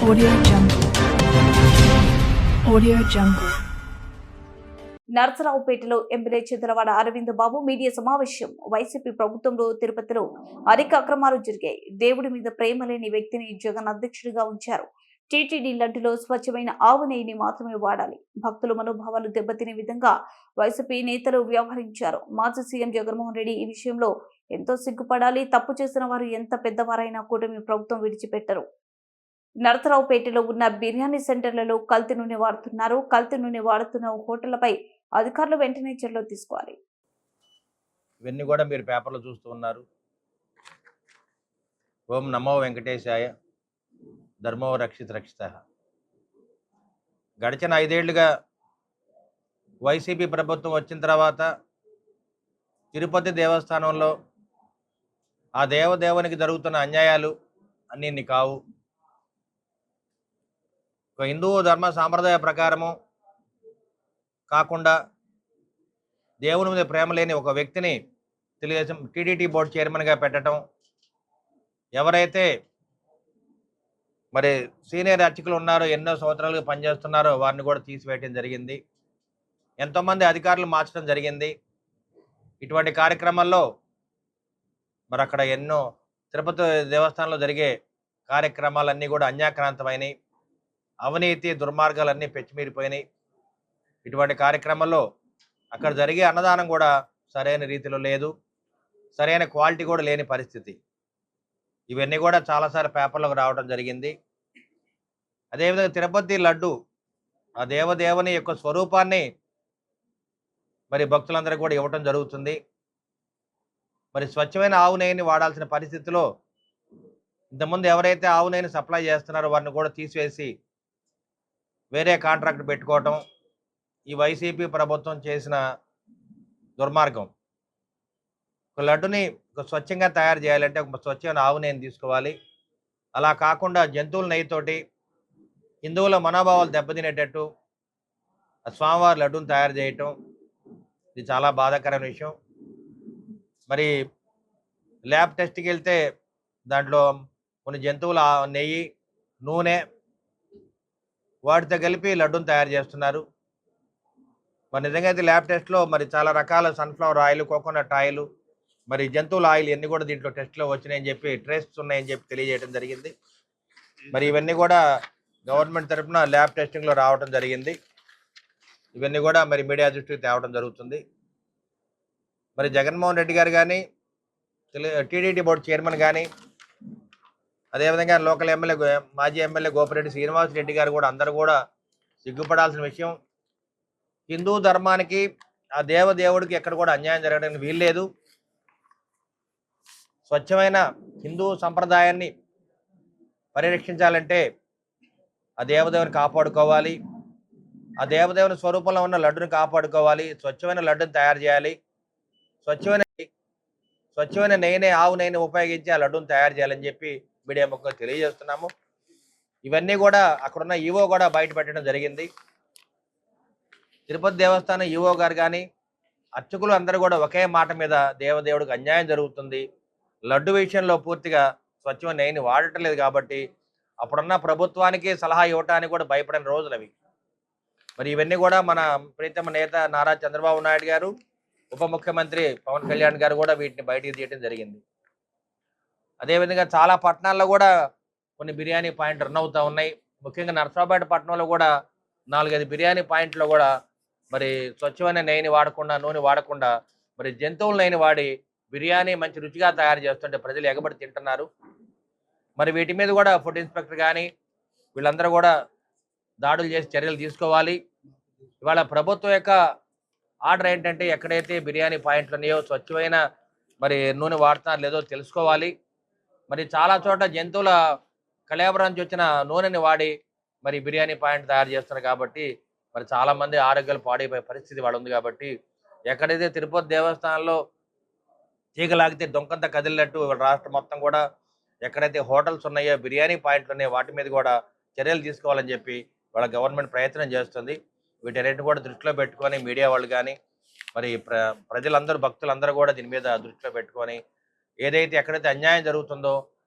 Audio Jungle. Audio Jungle. నర్సరావుపేటలో MLA Chandravada Aravind Babu media సమావేశం. YCP ప్రభుత్వంలో తిరుపతిలో అనేక అక్రమాలు జరిగాయి. దేవుడి మీద ప్రేమ లేని వ్యక్తిని జగన్ అధ్యక్షుడిగా ఉంచారు. టీటీడీ లడ్డులో స్వచ్ఛమైన ఆవు నెయ్యిని మాత్రమే వాడాలి. భక్తుల మనోభావాలు దెబ్బతినే విధంగా వైసీపీ నేతలు వ్యవహరించారు. మాజీ సీఎం జగన్మోహన్ రెడ్డి ఈ విషయంలో ఎంతో సిగ్గుపడాలి. తప్పు చేసిన వారు ఎంత పెద్దవారైనా కూటమి ప్రభుత్వం విడిచిపెట్టరు. నరసరావుపేటలో ఉన్న బిర్యానీ సెంటర్లలో కల్తీ నూనె వాడుతున్నారు. కల్తీ నూనె వాడుతున్న హోటళ్లపై అధికారులు వెంటనే చర్యలు తీసుకోవాలి. ఇవన్నీ కూడా మీరు పేపర్లో చూస్తూ ఉన్నారు. ఓం నమో వెంకటేశాయ, ధర్మో రక్షిత రక్షిత. గడిచిన 5 ఏళ్లుగా వైసీపీ ప్రభుత్వం వచ్చిన తర్వాత తిరుపతి దేవస్థానంలో ఆ దేవదేవునికి జరుగుతున్న అన్యాయాలు అన్నీ కావు. ఒక హిందూ ధర్మ సాంప్రదాయ ప్రకారము కాకుండా దేవుని మీద ప్రేమ లేని ఒక వ్యక్తిని తెలుగుదేశం టీడీటీ బోర్డు చైర్మన్గా పెట్టడం, ఎవరైతే మరి సీనియర్ అర్చకులు ఉన్నారో, ఎన్నో సంవత్సరాలుగా పనిచేస్తున్నారో వారిని కూడా తీసివేయడం జరిగింది. ఎంతోమంది అధికారులు మార్చడం జరిగింది. ఇటువంటి కార్యక్రమాల్లో మరి అక్కడ ఎన్నో తిరుపతి దేవస్థానంలో జరిగే కార్యక్రమాలన్నీ కూడా అన్యాక్రాంతమైనవి. అవినీతి దుర్మార్గాలన్నీ పెచ్చిమీరిపోయినాయి. ఇటువంటి కార్యక్రమాల్లో అక్కడ జరిగే అన్నదానం కూడా సరైన రీతిలో లేదు, సరైన క్వాలిటీ కూడా లేని పరిస్థితి. ఇవన్నీ కూడా చాలాసార్లు పేపర్లకు రావడం జరిగింది. అదేవిధంగా తిరుపతి లడ్డు ఆ దేవదేవుని యొక్క స్వరూపాన్ని మరి భక్తులందరికీ కూడా ఇవ్వటం జరుగుతుంది. మరి స్వచ్ఛమైన ఆవు నెయ్యిని వాడాల్సిన పరిస్థితిలో ఇంతకుముందు ఎవరైతే ఆవు నెయ్యిని సప్లై చేస్తున్నారో వారిని కూడా తీసివేసి వేరే కాంట్రాక్ట్ పెట్టుకోవటం ఈ వైసీపీ ప్రభుత్వం చేసిన దుర్మార్గం. ఒక లడ్డుని ఒక స్వచ్ఛంగా తయారు చేయాలంటే ఒక స్వచ్ఛమైన ఆవు నెయ్యిని తీసుకోవాలి. అలా కాకుండా జంతువుల నెయ్యితోటి హిందువుల మనోభావాలు దెబ్బతినేటట్టు స్వామివారి లడ్డును తయారు చేయటం ఇది చాలా బాధాకరమైన విషయం. మరి ల్యాబ్ టెస్ట్కి వెళ్తే దాంట్లో కొన్ని జంతువుల నెయ్యి, నూనె వాటితో కలిపి లడ్డును తయారు చేస్తున్నారు. మరి నిజంగా అయితే ల్యాబ్ టెస్ట్లో మరి చాలా రకాల సన్ఫ్లవర్ ఆయిల్, కోకోనట్ ఆయిల్, మరి జంతువుల ఆయిల్ ఇవన్నీ కూడా దీంట్లో టెస్ట్లో వచ్చినాయని చెప్పి, ట్రేస్ ఉన్నాయని చెప్పి తెలియజేయడం జరిగింది. మరి ఇవన్నీ కూడా గవర్నమెంట్ తరఫున ల్యాబ్ టెస్టింగ్లో రావడం జరిగింది. ఇవన్నీ కూడా మరి మీడియా దృష్టికి తేవడం జరుగుతుంది. మరి జగన్మోహన్ రెడ్డి గారు కానీ, టీడీటీ బోర్డు చైర్మన్ కానీ, అదేవిధంగా లోకల్ ఎమ్మెల్యే మాజీ ఎమ్మెల్యే గోపిరెడ్డి శ్రీనివాసరెడ్డి గారు కూడా అందరూ కూడా సిగ్గుపడాల్సిన విషయం. హిందూ ధర్మానికి ఆ దేవదేవుడికి ఎక్కడ కూడా అన్యాయం జరగడానికి వీల్లేదు. స్వచ్ఛమైన హిందూ సంప్రదాయాన్ని పరిరక్షించాలంటే ఆ దేవదేవుని కాపాడుకోవాలి. ఆ దేవదేవుని స్వరూపంలో ఉన్న లడ్డుని కాపాడుకోవాలి. స్వచ్ఛమైన లడ్డుని తయారు చేయాలి. స్వచ్ఛమైన నెయ్యిని, ఆవు నెయ్యిని ఉపయోగించి ఆ లడ్డును తయారు చేయాలని చెప్పి మీడియా ముఖంగా తెలియజేస్తున్నాము. ఇవన్నీ కూడా అక్కడున్న ఈవో కూడా బయట పెట్టడం జరిగింది. తిరుపతి దేవస్థానం ఈవో గారు కానీ అర్చకులు అందరూ కూడా ఒకే మాట మీద దేవదేవుడికి అన్యాయం జరుగుతుంది, లడ్డు విషయంలో పూర్తిగా స్వచ్ఛమైన నెయ్యిని వాడటం లేదు కాబట్టి అప్పుడున్న ప్రభుత్వానికి సలహా ఇవ్వటానికి కూడా భయపడిన రోజులు అవి. మరి ఇవన్నీ కూడా మన ప్రీతమ నేత నారా చంద్రబాబు నాయుడు గారు, ఉప ముఖ్యమంత్రి పవన్ కళ్యాణ్ గారు కూడా వీటిని బయటికి తీయడం జరిగింది. అదేవిధంగా చాలా పట్టణాల్లో కూడా కొన్ని బిర్యానీ పాయింట్ రన్ అవుతూ ఉన్నాయి. ముఖ్యంగా నర్సరావుపేట పట్టణంలో కూడా 4-5 బిర్యానీ పాయింట్లో కూడా మరి స్వచ్ఛమైన నెయ్యిని వాడకుండా, నూనె వాడకుండా మరి జంతువుల నెయ్యిని వాడి బిర్యానీ మంచి రుచిగా తయారు చేస్తుంటే ప్రజలు ఎగబడి తింటున్నారు. మరి వీటి మీద కూడా ఫుడ్ ఇన్స్పెక్టర్ కానీ వీళ్ళందరూ కూడా దాడులు చేసి చర్యలు తీసుకోవాలి. ఇవాళ ప్రభుత్వం యొక్క ఆర్డర్ ఏంటంటే ఎక్కడైతే బిర్యానీ పాయింట్లు ఉన్నాయో స్వచ్ఛమైన మరి నూనె వాడుతున్నారు లేదో తెలుసుకోవాలి. మరి చాలా చోట జంతువుల కళేబరం నుంచి వచ్చిన నూనెని వాడి మరి బిర్యానీ పాయింట్ తయారు చేస్తున్నారు కాబట్టి మరి చాలామంది ఆరోగ్యాలు పాడైపోయే పరిస్థితి వాడు ఉంది. కాబట్టి ఎక్కడైతే తిరుపతి దేవస్థానంలో తీగలాగితే దొంకంత కదిలినట్టు రాష్ట్రం మొత్తం కూడా ఎక్కడైతే హోటల్స్ ఉన్నాయో, బిర్యానీ పాయింట్లు ఉన్నాయో వాటి మీద కూడా చర్యలు తీసుకోవాలని చెప్పి వాళ్ళ గవర్నమెంట్ ప్రయత్నం చేస్తుంది. వీటన్నిటిని కూడా దృష్టిలో పెట్టుకొని మీడియా వాళ్ళు కానీ మరి ప్రజలందరూ, భక్తులందరూ కూడా దీని మీద దృష్టిలో పెట్టుకొని ఏదైతే ఎక్కడైతే అన్యాయం జరుగుతుందో